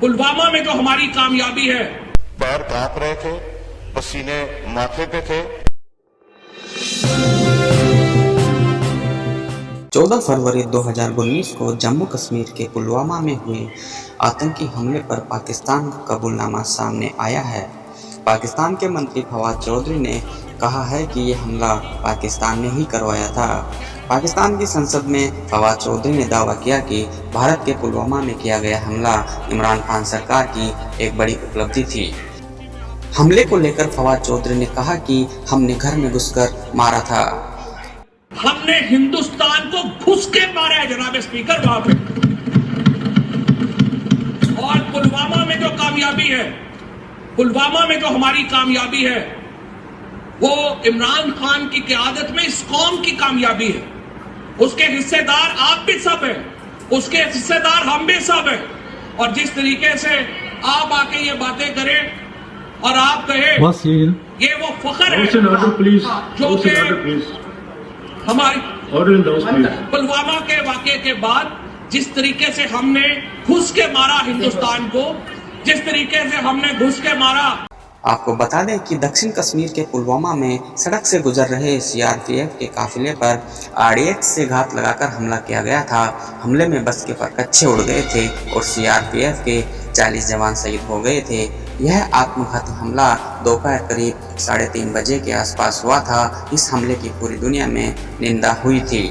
पुलवामा में जो हमारी कामयाबी है, पैर कांप रहे थे, पसीने माथे पे थे। 14 फरवरी 2019 को जम्मू कश्मीर के पुलवामा में हुए आतंकी हमले पर पाकिस्तान का कबूलनामा सामने आया है। पाकिस्तान के मंत्री फवाद चौधरी ने कहा है कि ये हमला पाकिस्तान ने ही करवाया था। पाकिस्तान की संसद में फवाद चौधरी ने दावा किया कि भारत के पुलवामा में किया गया हमला इमरान खान सरकार की एक बड़ी उपलब्धि थी। हमले को लेकर फवाद चौधरी ने कहा कि हमने घर में घुसकर मारा था। हमने हिंदुस्तान को घुस के मारा है जनाब स्पीकर वहां पे। और पुलवामा में जो कामयाबी है, पुलवामा में जो हमारी कामयाबी है, वो इमरान खान की क़यादत में इस कौम की कामयाबी है। उसके हिस्सेदार आप भी सब हैं, उसके हिस्सेदार हम भी सब हैं। और जिस तरीके से आप आके ये बातें करें और आप कहें ये वो फख्र है जो कि हमारी पुलवामा के वाक़े के बाद जिस तरीके से हमने घुस के मारा हिंदुस्तान को, जिस तरीके से हमने घुस के मारा। आपको बता दें कि दक्षिण कश्मीर के पुलवामा में सड़क से गुजर रहे सीआरपीएफ के काफिले पर आरडीएक्स से घात लगाकर हमला किया गया था। हमले में बस के परकच्चे उड़ गए थे और सीआरपीएफ के 40 जवान शहीद हो गए थे। यह आत्मघाती हमला दोपहर करीब 3:30 बजे के आसपास हुआ था। इस हमले की पूरी दुनिया में निंदा हुई थी।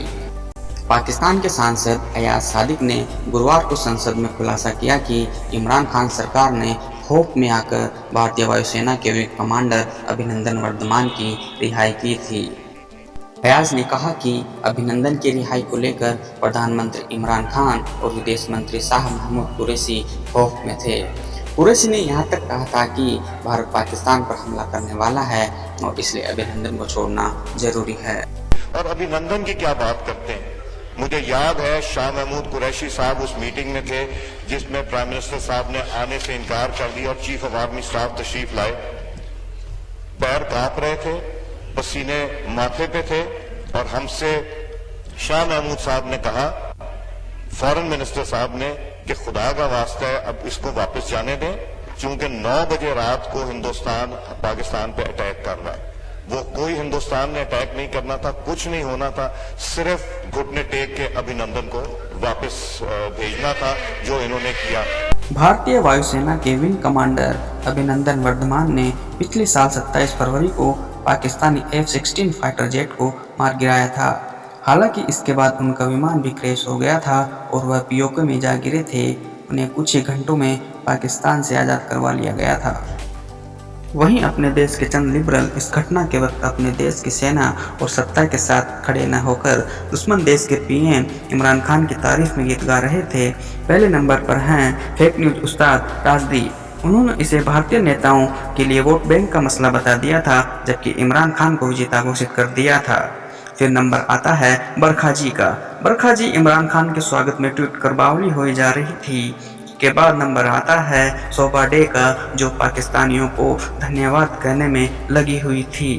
पाकिस्तान के सांसद अयाज सादिक ने गुरुवार को संसद में खुलासा किया कि इमरान खान सरकार ने खौफ में आकर भारतीय वायुसेना के विंग कमांडर अभिनंदन वर्धमान की रिहाई की थी। अयाज ने कहा कि अभिनंदन की रिहाई को लेकर प्रधानमंत्री इमरान खान और विदेश मंत्री शाह महमूद कुरैशी खौफ में थे। कुरैशी ने यहाँ तक कहा था कि भारत पाकिस्तान पर हमला करने वाला है और इसलिए अभिनंदन को छोड़ना जरूरी है। और अभिनंदन की क्या बात करते हैं। मुझे याद है शाह महमूद कुरैशी साहब उस मीटिंग में थे जिसमें प्राइम मिनिस्टर साहब ने आने से इनकार कर दिया और चीफ ऑफ आर्मी स्टाफ तशरीफ लाए। पैर कांप रहे थे, पसीने माथे पे थे और हमसे शाह महमूद साहब ने कहा, फॉरेन मिनिस्टर साहब ने, कि खुदा का वास्ता है अब इसको वापस जाने दें, क्योंकि 9 बजे रात को हिंदुस्तान पाकिस्तान पे अटैक कर रहा है। वो कोई हिंदुस्तान ने अटैक नहीं करना था, कुछ नहीं होना था, सिर्फ घुटने टेक के अभिनंदन को वापस भेजना था, जो इन्होंने किया। भारतीय वायुसेना के विंग कमांडर अभिनंदन वर्धमान ने पिछले साल 27 फरवरी को पाकिस्तानी F-16 फाइटर जेट को मार गिराया था। हालांकि इसके बाद उनका विमान भी क्रैश हो गया था और वह पीओके में जा गिरे थे। उन्हें कुछ ही घंटों में पाकिस्तान से आज़ाद करवा लिया गया था। वहीं अपने देश के चंद लिबरल इस घटना के वक्त अपने देश की सेना और सत्ता के साथ खड़े न होकर दुश्मन देश के पीएम इमरान खान की तारीफ में गीत गा रहे थे। पहले नंबर पर हैं फेक न्यूज उस्ताद राजदीप। उन्होंने इसे भारतीय नेताओं के लिए वोट बैंक का मसला बता दिया था, जबकि इमरान खान को विजेता घोषित कर दिया था। फिर नंबर आता है बरखा जी का। बरखा जी इमरान खान के स्वागत में ट्वीट कर बावली हो जा रही थी। के बाद नंबर आता है शोभा डे का, जो पाकिस्तानियों को धन्यवाद कहने में लगी हुई थी।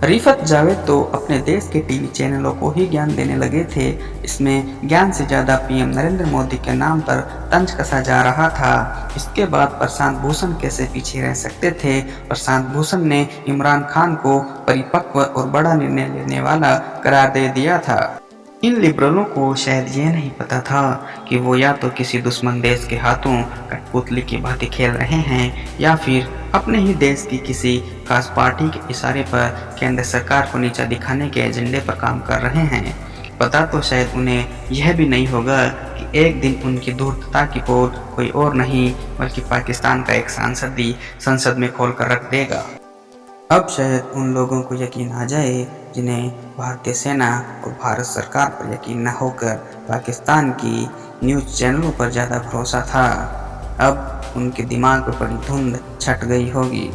रिफत जावेद तो अपने देश के टीवी चैनलों को ही ज्ञान देने लगे थे। इसमें ज्ञान से ज़्यादा पीएम नरेंद्र मोदी के नाम पर तंज कसा जा रहा था। इसके बाद प्रशांत भूषण कैसे पीछे रह सकते थे। प्रशांत भूषण ने इमरान खान को परिपक्व और बड़ा निर्णय लेने वाला करार दे दिया था। इन लिबरलों को शायद ये नहीं पता था कि वो या तो किसी दुश्मन देश के हाथों कठपुतली की भांति खेल रहे हैं या फिर अपने ही देश की किसी खास पार्टी के इशारे पर केंद्र सरकार को नीचा दिखाने के एजेंडे पर काम कर रहे हैं। पता तो शायद उन्हें यह भी नहीं होगा कि एक दिन उनकी धूर्तता की पोल कोई और नहीं बल्कि पाकिस्तान का एक सांसद ही संसद में खोल कर रख देगा। अब शायद उन लोगों को यकीन आ जाए जिन्हें भारतीय सेना और भारत सरकार पर यकीन न होकर पाकिस्तान की न्यूज़ चैनलों पर ज़्यादा भरोसा था। अब उनके दिमाग पर बड़ी धुंध छट गई होगी।